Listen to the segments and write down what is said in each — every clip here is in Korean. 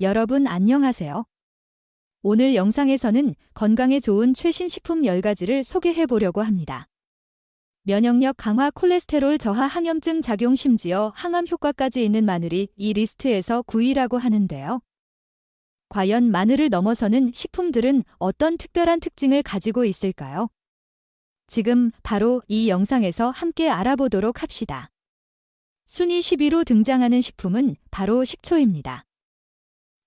여러분 안녕하세요. 오늘 영상에서는 건강에 좋은 최신 식품 10가지를 소개해 보려고 합니다. 면역력 강화, 콜레스테롤 저하, 항염증 작용, 심지어 항암 효과까지 있는 마늘이 이 리스트에서 9위라고 하는데요. 과연 마늘을 넘어서는 식품들은 어떤 특별한 특징을 가지고 있을까요? 지금 바로 이 영상에서 함께 알아보도록 합시다. 순위 10위로 등장하는 식품은 바로 식초입니다.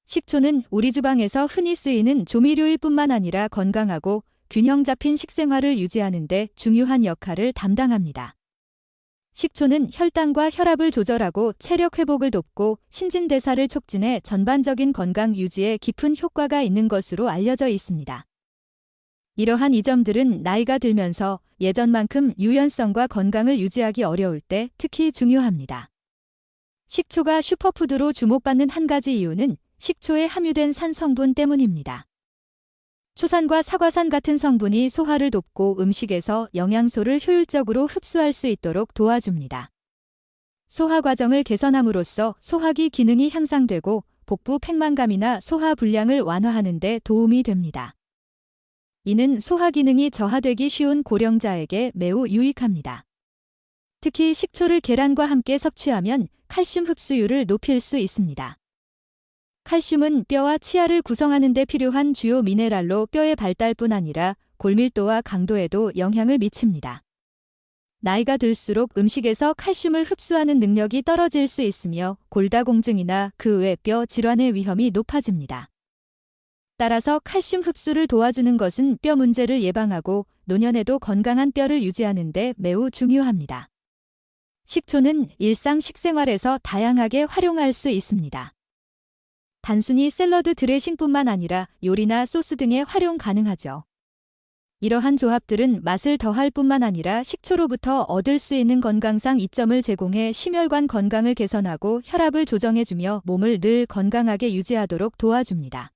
식초는 우리 주방에서 흔히 쓰이는 조미료일 뿐만 아니라 건강하고 균형 잡힌 식생활을 유지하는 데 중요한 역할을 담당합니다. 식초는 혈당과 혈압을 조절하고 체력 회복을 돕고 신진대사를 촉진해 전반적인 건강 유지에 깊은 효과가 있는 것으로 알려져 있습니다. 이러한 이점들은 나이가 들면서 예전만큼 유연성과 건강을 유지하기 어려울 때 특히 중요합니다. 식초가 슈퍼푸드로 주목받는 한 가지 이유는 식초에 함유된 산 성분 때문입니다. 초산과 사과산 같은 성분이 소화를 돕고 음식에서 영양소를 효율적으로 흡수할 수 있도록 도와줍니다. 소화 과정을 개선함으로써 소화기 기능이 향상되고 복부 팽만감이나 소화 불량을 완화하는 데 도움이 됩니다. 이는 소화 기능이 저하되기 쉬운 고령자에게 매우 유익합니다. 특히 식초를 계란과 함께 섭취하면 칼슘 흡수율을 높일 수 있습니다. 칼슘은 뼈와 치아를 구성하는 데 필요한 주요 미네랄로 뼈의 발달뿐 아니라 골밀도와 강도에도 영향을 미칩니다. 나이가 들수록 음식에서 칼슘을 흡수하는 능력이 떨어질 수 있으며 골다공증이나 그 외 뼈 질환의 위험이 높아집니다. 따라서 칼슘 흡수를 도와주는 것은 뼈 문제를 예방하고 노년에도 건강한 뼈를 유지하는 데 매우 중요합니다. 식초는 일상 식생활에서 다양하게 활용할 수 있습니다. 단순히 샐러드 드레싱뿐만 아니라 요리나 소스 등에 활용 가능하죠. 이러한 조합들은 맛을 더할 뿐만 아니라 식초로부터 얻을 수 있는 건강상 이점을 제공해 심혈관 건강을 개선하고 혈압을 조정해주며 몸을 늘 건강하게 유지하도록 도와줍니다.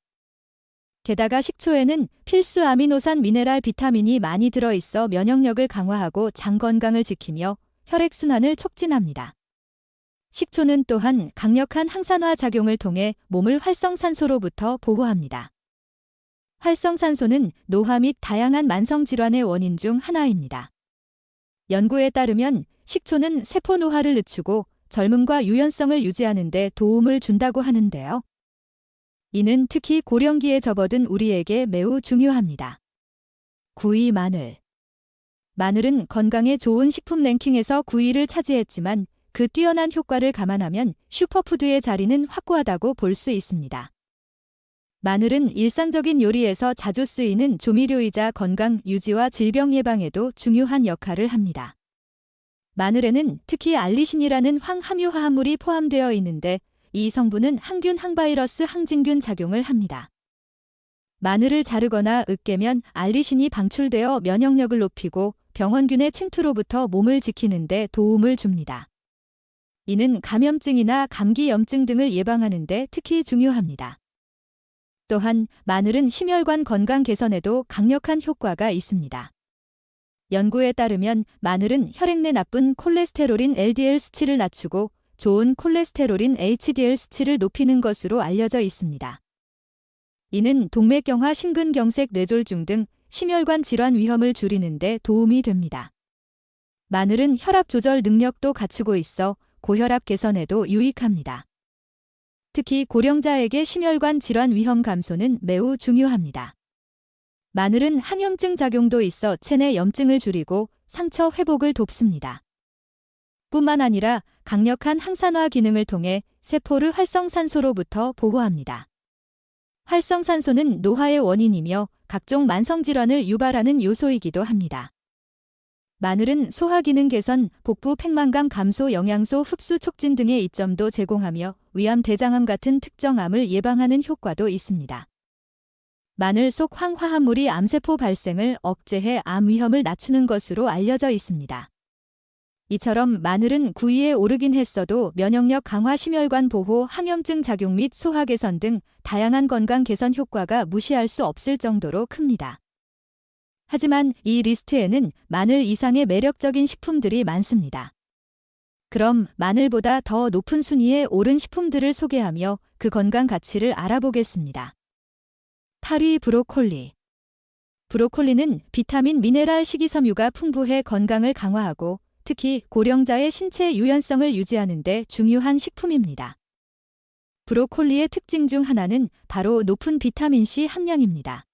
게다가 식초에는 필수 아미노산, 미네랄, 비타민이 많이 들어있어 면역력을 강화하고 장 건강을 지키며 혈액순환을 촉진합니다. 식초는 또한 강력한 항산화 작용을 통해 몸을 활성산소로부터 보호합니다. 활성산소는 노화 및 다양한 만성질환의 원인 중 하나입니다. 연구에 따르면 식초는 세포 노화를 늦추고 젊음과 유연성을 유지하는 데 도움을 준다고 하는데요. 이는 특히 고령기에 접어든 우리에게 매우 중요합니다. 9위 마늘. 마늘은 건강에 좋은 식품 랭킹에서 9위를 차지했지만 그 뛰어난 효과를 감안하면 슈퍼푸드의 자리는 확고하다고 볼 수 있습니다. 마늘은 일상적인 요리에서 자주 쓰이는 조미료이자 건강 유지와 질병 예방에도 중요한 역할을 합니다. 마늘에는 특히 알리신이라는 황함유 화합물이 포함되어 있는데 이 성분은 항균, 항바이러스, 항진균 작용을 합니다. 마늘을 자르거나 으깨면 알리신이 방출되어 면역력을 높이고 병원균의 침투로부터 몸을 지키는 데 도움을 줍니다. 이는 감염증이나 감기염증 등을 예방하는 데 특히 중요합니다. 또한 마늘은 심혈관 건강 개선에도 강력한 효과가 있습니다. 연구에 따르면 마늘은 혈액 내 나쁜 콜레스테롤인 LDL 수치를 낮추고 좋은 콜레스테롤인 HDL 수치를 높이는 것으로 알려져 있습니다. 이는 동맥경화, 심근경색, 뇌졸중 등 심혈관 질환 위험을 줄이는 데 도움이 됩니다. 마늘은 혈압 조절 능력도 갖추고 있어 고혈압 개선에도 유익합니다. 특히 고령자에게 심혈관 질환 위험 감소는 매우 중요합니다. 마늘은 항염증 작용도 있어 체내 염증을 줄이고 상처 회복을 돕습니다. 뿐만 아니라 강력한 항산화 기능을 통해 세포를 활성산소로부터 보호합니다. 활성산소는 노화의 원인이며 각종 만성질환을 유발하는 요소이기도 합니다. 마늘은 소화 기능 개선, 복부 팽만감 감소, 영양소 흡수 촉진 등의 이점도 제공하며 위암, 대장암 같은 특정 암을 예방하는 효과도 있습니다. 마늘 속 황화합물이 암세포 발생을 억제해 암 위험을 낮추는 것으로 알려져 있습니다. 이처럼 마늘은 9위에 오르긴 했어도 면역력 강화, 심혈관 보호, 항염증 작용 및 소화 개선 등 다양한 건강 개선 효과가 무시할 수 없을 정도로 큽니다. 하지만 이 리스트에는 마늘 이상의 매력적인 식품들이 많습니다. 그럼 마늘보다 더 높은 순위에 오른 식품들을 소개하며 그 건강 가치를 알아보겠습니다. 8위 브로콜리. 브로콜리는 비타민, 미네랄, 식이섬유가 풍부해 건강을 강화하고 특히 고령자의 신체 유연성을 유지하는 데 중요한 식품입니다. 브로콜리의 특징 중 하나는 바로 높은 비타민C 함량입니다.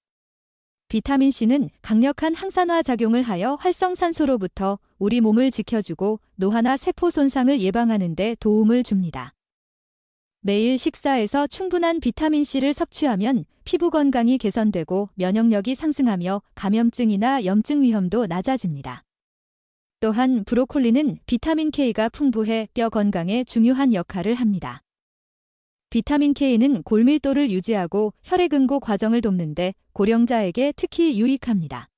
비타민C는 강력한 항산화 작용을 하여 활성산소로부터 우리 몸을 지켜주고 노화나 세포 손상을 예방하는 데 도움을 줍니다. 매일 식사에서 충분한 비타민C를 섭취하면 피부 건강이 개선되고 면역력이 상승하며 감염증이나 염증 위험도 낮아집니다. 또한 브로콜리는 비타민 K가 풍부해 뼈 건강에 중요한 역할을 합니다. 비타민 K는 골밀도를 유지하고 혈액응고 과정을 돕는데 고령자에게 특히 유익합니다.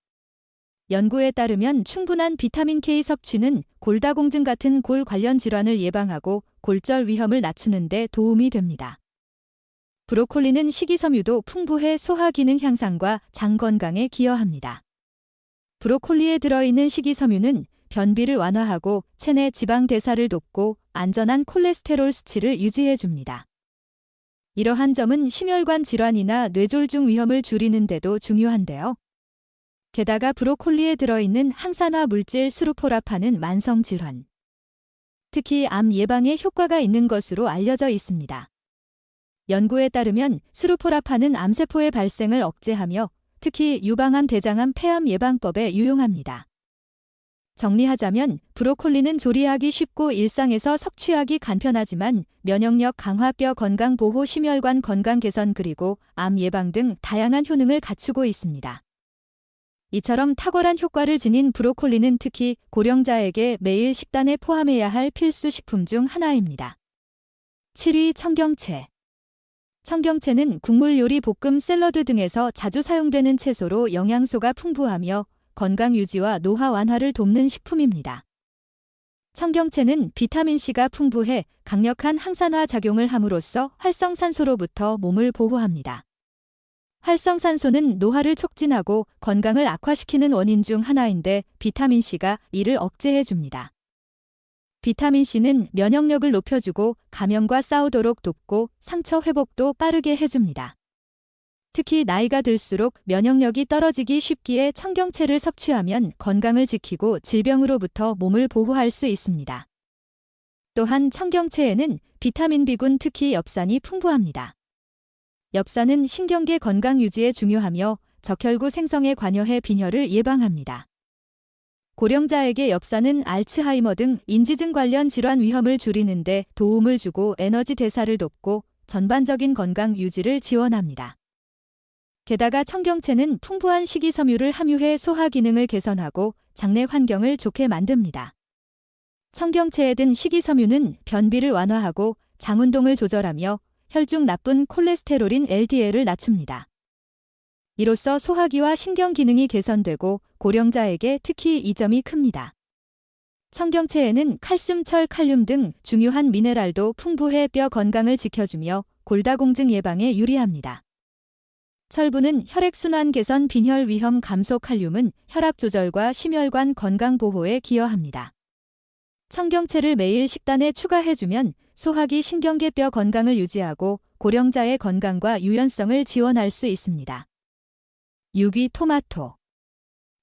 연구에 따르면 충분한 비타민 K 섭취는 골다공증 같은 골 관련 질환을 예방하고 골절 위험을 낮추는 데 도움이 됩니다. 브로콜리는 식이섬유도 풍부해 소화 기능 향상과 장 건강에 기여합니다. 브로콜리에 들어있는 식이섬유는 변비를 완화하고 체내 지방 대사를 돕고 안전한 콜레스테롤 수치를 유지해줍니다. 이러한 점은 심혈관 질환이나 뇌졸중 위험을 줄이는 데도 중요한데요. 게다가 브로콜리에 들어있는 항산화 물질 스루포라판은 만성 질환, 특히 암 예방에 효과가 있는 것으로 알려져 있습니다. 연구에 따르면 스루포라판은 암세포의 발생을 억제하며 특히 유방암, 대장암, 폐암 예방법에 유용합니다. 정리하자면 브로콜리는 조리하기 쉽고 일상에서 섭취하기 간편하지만 면역력 강화, 뼈 건강 보호, 심혈관 건강 개선 그리고 암 예방 등 다양한 효능을 갖추고 있습니다. 이처럼 탁월한 효과를 지닌 브로콜리는 특히 고령자에게 매일 식단에 포함해야 할 필수 식품 중 하나입니다. 7위 청경채. 청경채는 국물 요리, 볶음, 샐러드 등에서 자주 사용되는 채소로 영양소가 풍부하며 건강 유지와 노화 완화를 돕는 식품입니다. 청경채는 비타민C가 풍부해 강력한 항산화 작용을 함으로써 활성산소로부터 몸을 보호합니다. 활성산소는 노화를 촉진하고 건강을 악화시키는 원인 중 하나인데 비타민C가 이를 억제해줍니다. 비타민C는 면역력을 높여주고 감염과 싸우도록 돕고 상처 회복도 빠르게 해줍니다. 특히 나이가 들수록 면역력이 떨어지기 쉽기에 청경채를 섭취하면 건강을 지키고 질병으로부터 몸을 보호할 수 있습니다. 또한 청경채에는 비타민 B군, 특히 엽산이 풍부합니다. 엽산은 신경계 건강 유지에 중요하며 적혈구 생성에 관여해 빈혈을 예방합니다. 고령자에게 엽산은 알츠하이머 등 인지증 관련 질환 위험을 줄이는 데 도움을 주고 에너지 대사를 돕고 전반적인 건강 유지를 지원합니다. 게다가 청경채는 풍부한 식이섬유를 함유해 소화 기능을 개선하고 장내 환경을 좋게 만듭니다. 청경채에 든 식이섬유는 변비를 완화하고 장 운동을 조절하며 혈중 나쁜 콜레스테롤인 LDL을 낮춥니다. 이로써 소화기와 신경 기능이 개선되고 고령자에게 특히 이 점이 큽니다. 청경채에는 칼슘, 철, 칼륨 등 중요한 미네랄도 풍부해 뼈 건강을 지켜주며 골다공증 예방에 유리합니다. 철분은 혈액순환 개선, 빈혈 위험 감소, 칼륨은 혈압 조절과 심혈관 건강 보호에 기여합니다. 청경채를 매일 식단에 추가해주면 소화기, 신경계, 뼈 건강을 유지하고 고령자의 건강과 유연성을 지원할 수 있습니다. 6위 토마토.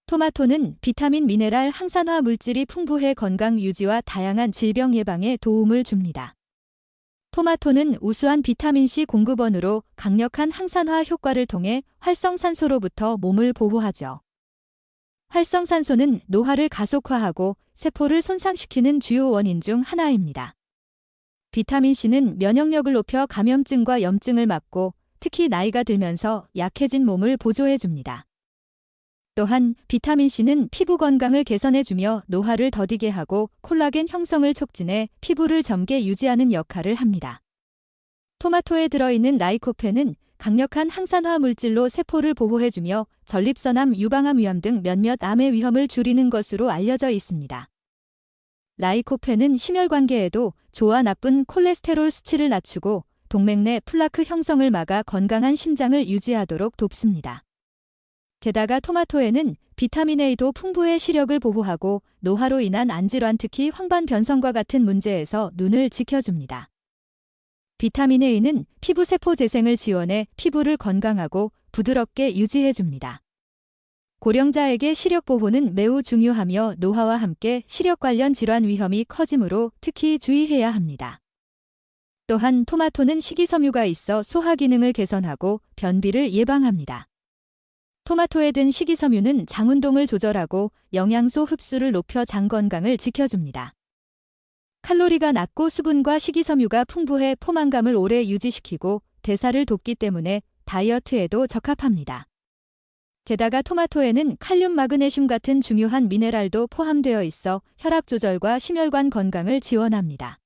토마토는 비타민, 미네랄, 항산화 물질이 풍부해 건강 유지와 다양한 질병 예방에 도움을 줍니다. 토마토는 우수한 비타민C 공급원으로 강력한 항산화 효과를 통해 활성산소로부터 몸을 보호하죠. 활성산소는 노화를 가속화하고 세포를 손상시키는 주요 원인 중 하나입니다. 비타민C는 면역력을 높여 감염증과 염증을 막고 특히 나이가 들면서 약해진 몸을 보조해줍니다. 또한 비타민C는 피부 건강을 개선해주며 노화를 더디게 하고 콜라겐 형성을 촉진해 피부를 젊게 유지하는 역할을 합니다. 토마토에 들어있는 라이코펜은 강력한 항산화 물질로 세포를 보호해주며 전립선암, 유방암 위험 등 몇몇 암의 위험을 줄이는 것으로 알려져 있습니다. 라이코펜은 심혈관계에도 좋아 나쁜 콜레스테롤 수치를 낮추고 동맥 내 플라크 형성을 막아 건강한 심장을 유지하도록 돕습니다. 게다가 토마토에는 비타민 A도 풍부해 시력을 보호하고 노화로 인한 안질환 특히 황반 변성과 같은 문제에서 눈을 지켜줍니다. 비타민 A는 피부 세포 재생을 지원해 피부를 건강하고 부드럽게 유지해줍니다. 고령자에게 시력 보호는 매우 중요하며 노화와 함께 시력 관련 질환 위험이 커지므로 특히 주의해야 합니다. 또한 토마토는 식이섬유가 있어 소화 기능을 개선하고 변비를 예방합니다. 토마토에 든 식이섬유는 장 운동을 조절하고 영양소 흡수를 높여 장 건강을 지켜줍니다. 칼로리가 낮고 수분과 식이섬유가 풍부해 포만감을 오래 유지시키고 대사를 돕기 때문에 다이어트에도 적합합니다. 게다가 토마토에는 칼륨, 마그네슘 같은 중요한 미네랄도 포함되어 있어 혈압 조절과 심혈관 건강을 지원합니다.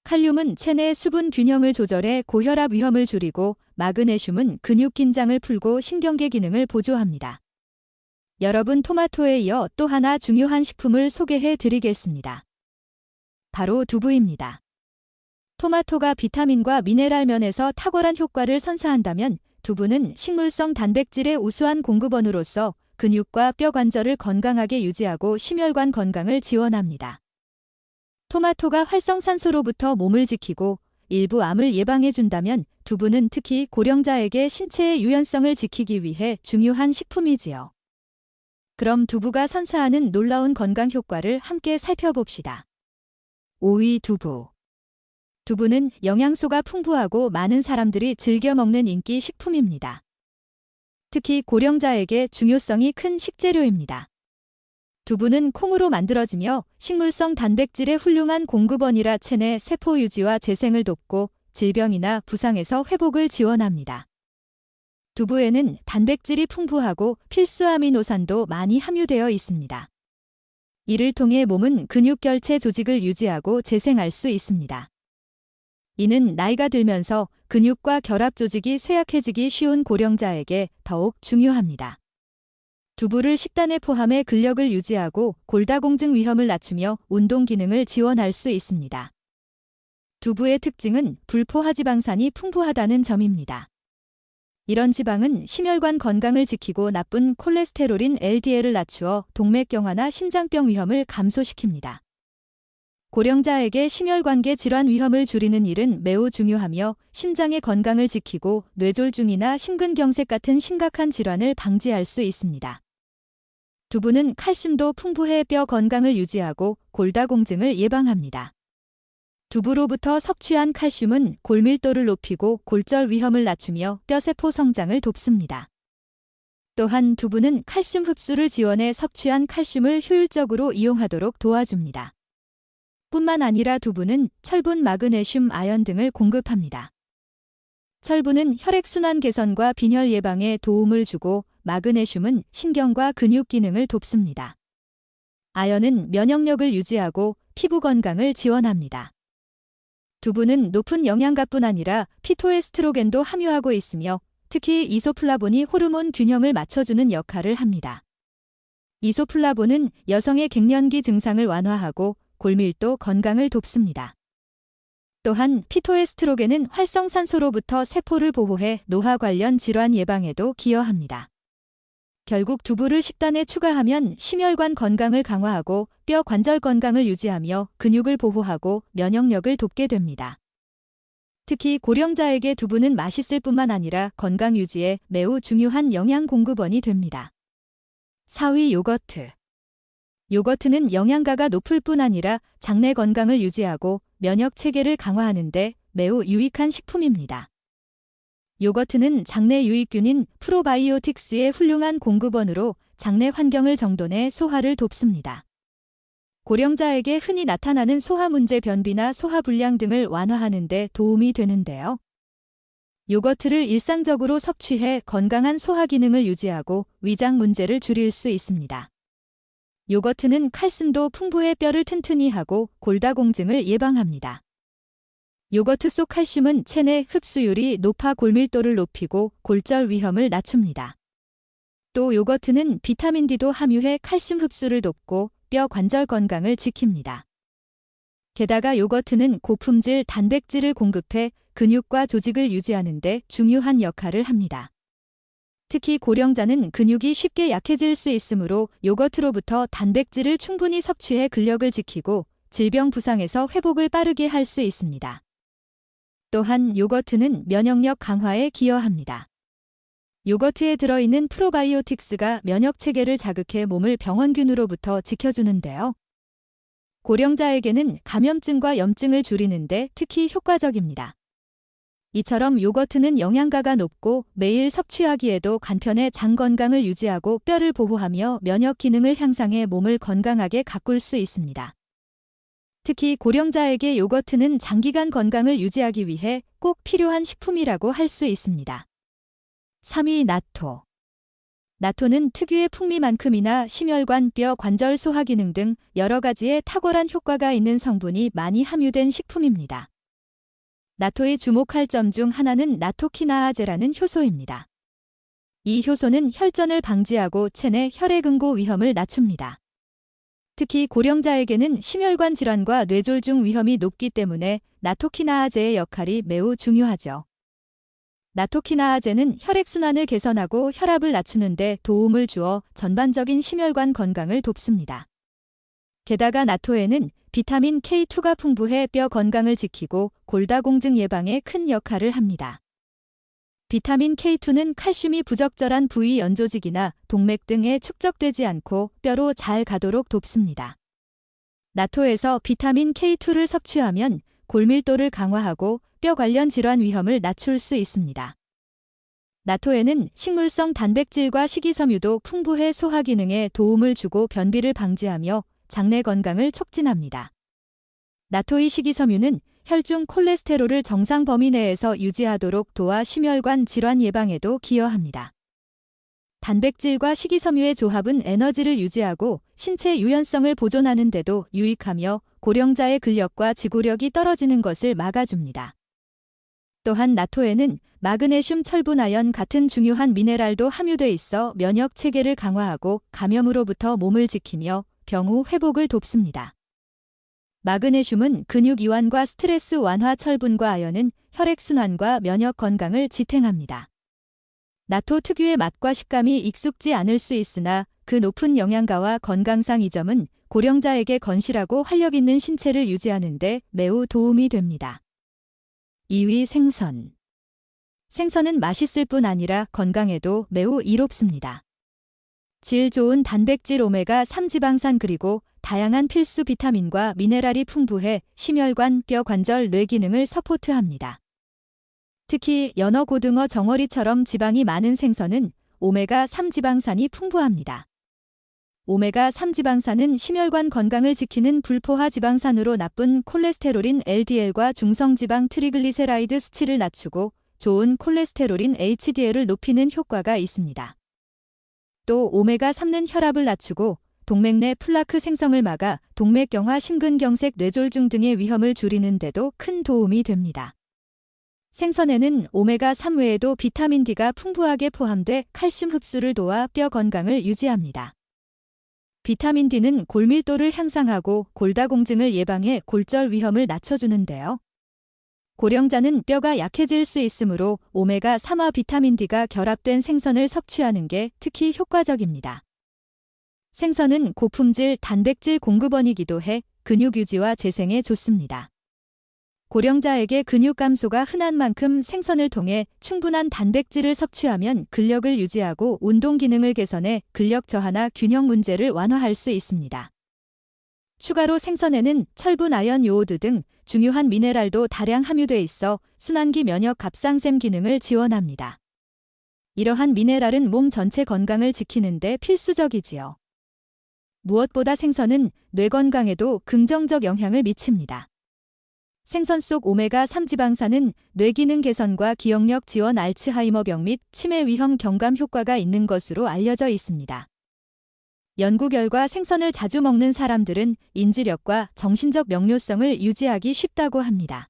칼륨은 체내 수분 균형을 조절해 고혈압 위험을 줄이고 마그네슘은 근육 긴장을 풀고 신경계 기능을 보조합니다. 여러분, 토마토에 이어 또 하나 중요한 식품을 소개해 드리겠습니다. 바로 두부입니다. 토마토가 비타민과 미네랄 면에서 탁월한 효과를 선사한다면 두부는 식물성 단백질의 우수한 공급원으로서 근육과 뼈 관절을 건강하게 유지하고 심혈관 건강을 지원합니다. 토마토가 활성산소로부터 몸을 지키고 일부 암을 예방해준다면 두부는 특히 고령자에게 신체의 유연성을 지키기 위해 중요한 식품이지요. 그럼 두부가 선사하는 놀라운 건강 효과를 함께 살펴봅시다. 5위 두부. 두부는 영양소가 풍부하고 많은 사람들이 즐겨 먹는 인기 식품입니다. 특히 고령자에게 중요성이 큰 식재료입니다. 두부는 콩으로 만들어지며 식물성 단백질의 훌륭한 공급원이라 체내 세포 유지와 재생을 돕고 질병이나 부상에서 회복을 지원합니다. 두부에는 단백질이 풍부하고 필수 아미노산도 많이 함유되어 있습니다. 이를 통해 몸은 근육결체 조직을 유지하고 재생할 수 있습니다. 이는 나이가 들면서 근육과 결합 조직이 쇠약해지기 쉬운 고령자에게 더욱 중요합니다. 두부를 식단에 포함해 근력을 유지하고 골다공증 위험을 낮추며 운동 기능을 지원할 수 있습니다. 두부의 특징은 불포화지방산이 풍부하다는 점입니다. 이런 지방은 심혈관 건강을 지키고 나쁜 콜레스테롤인 LDL을 낮추어 동맥경화나 심장병 위험을 감소시킵니다. 고령자에게 심혈관계 질환 위험을 줄이는 일은 매우 중요하며 심장의 건강을 지키고 뇌졸중이나 심근경색 같은 심각한 질환을 방지할 수 있습니다. 두부는 칼슘도 풍부해 뼈 건강을 유지하고 골다공증을 예방합니다. 두부로부터 섭취한 칼슘은 골밀도를 높이고 골절 위험을 낮추며 뼈세포 성장을 돕습니다. 또한 두부는 칼슘 흡수를 지원해 섭취한 칼슘을 효율적으로 이용하도록 도와줍니다. 뿐만 아니라 두부는 철분, 마그네슘, 아연 등을 공급합니다. 철분은 혈액순환 개선과 빈혈 예방에 도움을 주고 마그네슘은 신경과 근육 기능을 돕습니다. 아연은 면역력을 유지하고 피부 건강을 지원합니다. 두부는 높은 영양가뿐 아니라 피토에스트로겐도 함유하고 있으며 특히 이소플라본이 호르몬 균형을 맞춰주는 역할을 합니다. 이소플라본은 여성의 갱년기 증상을 완화하고 골밀도 건강을 돕습니다. 또한 피토에스트로겐은 활성산소로부터 세포를 보호해 노화 관련 질환 예방에도 기여합니다. 결국 두부를 식단에 추가하면 심혈관 건강을 강화하고 뼈 관절 건강을 유지하며 근육을 보호하고 면역력을 돕게 됩니다. 특히 고령자에게 두부는 맛있을 뿐만 아니라 건강 유지에 매우 중요한 영양 공급원이 됩니다. 4위 요거트. 요거트는 영양가가 높을 뿐 아니라 장내 건강을 유지하고 면역 체계를 강화하는 데 매우 유익한 식품입니다. 요거트는 장내 유익균인 프로바이오틱스의 훌륭한 공급원으로 장내 환경을 정돈해 소화를 돕습니다. 고령자에게 흔히 나타나는 소화 문제, 변비나 소화 불량 등을 완화하는 데 도움이 되는데요. 요거트를 일상적으로 섭취해 건강한 소화 기능을 유지하고 위장 문제를 줄일 수 있습니다. 요거트는 칼슘도 풍부해 뼈를 튼튼히 하고 골다공증을 예방합니다. 요거트 속 칼슘은 체내 흡수율이 높아 골밀도를 높이고 골절 위험을 낮춥니다. 또 요거트는 비타민 D도 함유해 칼슘 흡수를 돕고 뼈 관절 건강을 지킵니다. 게다가 요거트는 고품질 단백질을 공급해 근육과 조직을 유지하는 데 중요한 역할을 합니다. 특히 고령자는 근육이 쉽게 약해질 수 있으므로 요거트로부터 단백질을 충분히 섭취해 근력을 지키고 질병 부상에서 회복을 빠르게 할 수 있습니다. 또한 요거트는 면역력 강화에 기여합니다. 요거트에 들어있는 프로바이오틱스가 면역 체계를 자극해 몸을 병원균으로부터 지켜주는데요. 고령자에게는 감염증과 염증을 줄이는데 특히 효과적입니다. 이처럼 요거트는 영양가가 높고 매일 섭취하기에도 간편해 장 건강을 유지하고 뼈를 보호하며 면역 기능을 향상해 몸을 건강하게 가꿀 수 있습니다. 특히 고령자에게 요거트는 장기간 건강을 유지하기 위해 꼭 필요한 식품이라고 할 수 있습니다. 3위 나토. 나토는 특유의 풍미만큼이나 심혈관, 뼈, 관절 소화 기능 등 여러 가지의 탁월한 효과가 있는 성분이 많이 함유된 식품입니다. 나토의 주목할 점 중 하나는 나토키나아제라는 효소입니다. 이 효소는 혈전을 방지하고 체내 혈액응고 위험을 낮춥니다. 특히 고령자에게는 심혈관 질환과 뇌졸중 위험이 높기 때문에 나토키나아제의 역할이 매우 중요하죠. 나토키나아제는 혈액순환을 개선하고 혈압을 낮추는 데 도움을 주어 전반적인 심혈관 건강을 돕습니다. 게다가 나토에는 비타민 K2가 풍부해 뼈 건강을 지키고 골다공증 예방에 큰 역할을 합니다. 비타민 K2는 칼슘이 부적절한 부위 연조직이나 동맥 등에 축적되지 않고 뼈로 잘 가도록 돕습니다. 나토에서 비타민 K2를 섭취하면 골밀도를 강화하고 뼈 관련 질환 위험을 낮출 수 있습니다. 나토에는 식물성 단백질과 식이섬유도 풍부해 소화 기능에 도움을 주고 변비를 방지하며 장내 건강을 촉진합니다. 나토의 식이섬유는 혈중 콜레스테롤을 정상 범위 내에서 유지하도록 도와 심혈관 질환 예방에도 기여합니다. 단백질과 식이섬유의 조합은 에너지를 유지하고 신체 유연성을 보존하는 데도 유익하며 고령자의 근력과 지구력이 떨어지는 것을 막아줍니다. 또한 나토에는 마그네슘, 철분, 아연 같은 중요한 미네랄도 함유돼 있어 면역 체계를 강화하고 감염으로부터 몸을 지키며 병 후 회복을 돕습니다. 마그네슘은 근육 이완과 스트레스 완화, 철분과 아연은 혈액순환과 면역 건강을 지탱합니다. 나토 특유의 맛과 식감이 익숙지 않을 수 있으나 그 높은 영양가와 건강상 이 점은 고령자에게 건실하고 활력 있는 신체를 유지하는 데 매우 도움이 됩니다. 2위 생선. 생선은 맛있을 뿐 아니라 건강에도 매우 이롭습니다. 질 좋은 단백질 오메가3 지방산 그리고 다양한 필수 비타민과 미네랄이 풍부해 심혈관, 뼈, 관절, 뇌 기능을 서포트합니다. 특히 연어, 고등어, 정어리처럼 지방이 많은 생선은 오메가3 지방산이 풍부합니다. 오메가3 지방산은 심혈관 건강을 지키는 불포화 지방산으로 나쁜 콜레스테롤인 LDL과 중성지방 트리글리세라이드 수치를 낮추고 좋은 콜레스테롤인 HDL을 높이는 효과가 있습니다. 또 오메가3는 혈압을 낮추고 동맥 내 플라크 생성을 막아 동맥경화, 심근경색, 뇌졸중 등의 위험을 줄이는 데도 큰 도움이 됩니다. 생선에는 오메가3 외에도 비타민 D가 풍부하게 포함돼 칼슘 흡수를 도와 뼈 건강을 유지합니다. 비타민 D는 골밀도를 향상하고 골다공증을 예방해 골절 위험을 낮춰주는데요. 고령자는 뼈가 약해질 수 있으므로 오메가3와 비타민 D가 결합된 생선을 섭취하는 게 특히 효과적입니다. 생선은 고품질 단백질 공급원이기도 해 근육 유지와 재생에 좋습니다. 고령자에게 근육 감소가 흔한 만큼 생선을 통해 충분한 단백질을 섭취하면 근력을 유지하고 운동 기능을 개선해 근력 저하나 균형 문제를 완화할 수 있습니다. 추가로 생선에는 철분, 아연, 요오드 등 중요한 미네랄도 다량 함유돼 있어 순환기 면역 갑상샘 기능을 지원합니다. 이러한 미네랄은 몸 전체 건강을 지키는 데 필수적이지요. 무엇보다 생선은 뇌 건강에도 긍정적 영향을 미칩니다. 생선 속 오메가3 지방산은 뇌 기능 개선과 기억력 지원, 알츠하이머병 및 치매 위험 경감 효과가 있는 것으로 알려져 있습니다. 연구 결과 생선을 자주 먹는 사람들은 인지력과 정신적 명료성을 유지하기 쉽다고 합니다.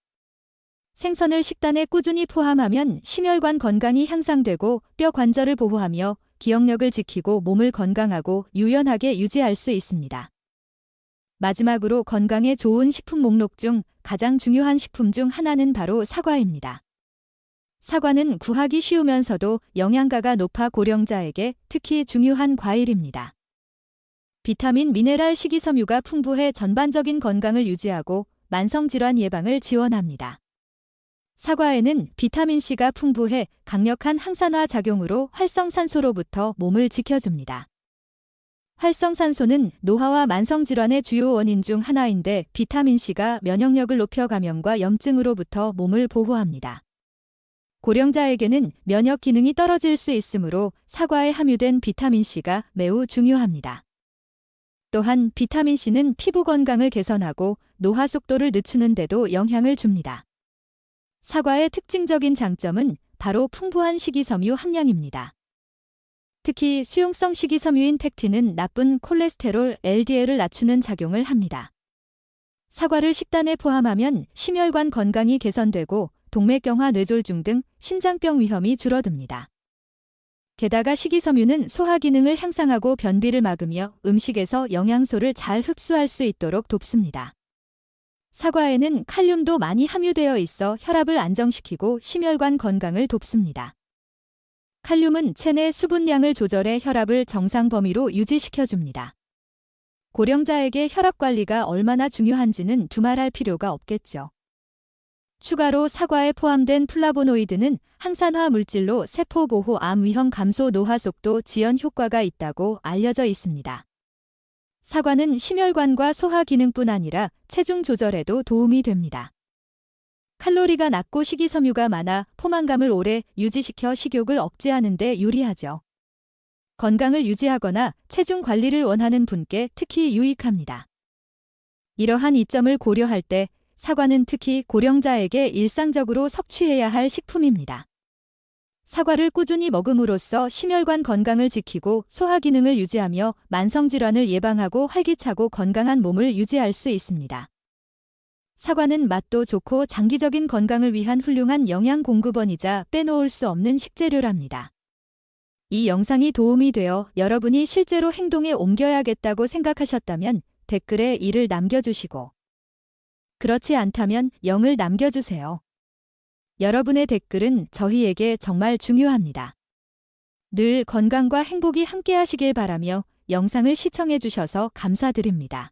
생선을 식단에 꾸준히 포함하면 심혈관 건강이 향상되고 뼈 관절을 보호하며 기억력을 지키고 몸을 건강하고 유연하게 유지할 수 있습니다. 마지막으로 건강에 좋은 식품 목록 중 가장 중요한 식품 중 하나는 바로 사과입니다. 사과는 구하기 쉬우면서도 영양가가 높아 고령자에게 특히 중요한 과일입니다. 비타민, 미네랄, 식이섬유가 풍부해 전반적인 건강을 유지하고 만성질환 예방을 지원합니다. 사과에는 비타민C가 풍부해 강력한 항산화 작용으로 활성산소로부터 몸을 지켜줍니다. 활성산소는 노화와 만성질환의 주요 원인 중 하나인데 비타민C가 면역력을 높여 감염과 염증으로부터 몸을 보호합니다. 고령자에게는 면역 기능이 떨어질 수 있으므로 사과에 함유된 비타민C가 매우 중요합니다. 또한 비타민C는 피부 건강을 개선하고 노화 속도를 늦추는 데도 영향을 줍니다. 사과의 특징적인 장점은 바로 풍부한 식이섬유 함량입니다. 특히 수용성 식이섬유인 팩틴은 나쁜 콜레스테롤 LDL을 낮추는 작용을 합니다. 사과를 식단에 포함하면 심혈관 건강이 개선되고 동맥경화 뇌졸중 등 심장병 위험이 줄어듭니다. 게다가 식이섬유는 소화 기능을 향상하고 변비를 막으며 음식에서 영양소를 잘 흡수할 수 있도록 돕습니다. 사과에는 칼륨도 많이 함유되어 있어 혈압을 안정시키고 심혈관 건강을 돕습니다. 칼륨은 체내 수분량을 조절해 혈압을 정상 범위로 유지시켜줍니다. 고령자에게 혈압 관리가 얼마나 중요한지는 두말할 필요가 없겠죠. 추가로 사과에 포함된 플라보노이드는 항산화 물질로 세포 보호, 암 위험 감소, 노화 속도 지연 효과가 있다고 알려져 있습니다. 사과는 심혈관과 소화 기능뿐 아니라 체중 조절에도 도움이 됩니다. 칼로리가 낮고 식이섬유가 많아 포만감을 오래 유지시켜 식욕을 억제하는 데 유리하죠. 건강을 유지하거나 체중 관리를 원하는 분께 특히 유익합니다. 이러한 이점을 고려할 때 사과는 특히 고령자에게 일상적으로 섭취해야 할 식품입니다. 사과를 꾸준히 먹음으로써 심혈관 건강을 지키고 소화 기능을 유지하며 만성질환을 예방하고 활기차고 건강한 몸을 유지할 수 있습니다. 사과는 맛도 좋고 장기적인 건강을 위한 훌륭한 영양 공급원이자 빼놓을 수 없는 식재료랍니다. 이 영상이 도움이 되어 여러분이 실제로 행동에 옮겨야겠다고 생각하셨다면 댓글에 이를 남겨주시고 그렇지 않다면 0을 남겨주세요. 여러분의 댓글은 저희에게 정말 중요합니다. 늘 건강과 행복이 함께하시길 바라며 영상을 시청해주셔서 감사드립니다.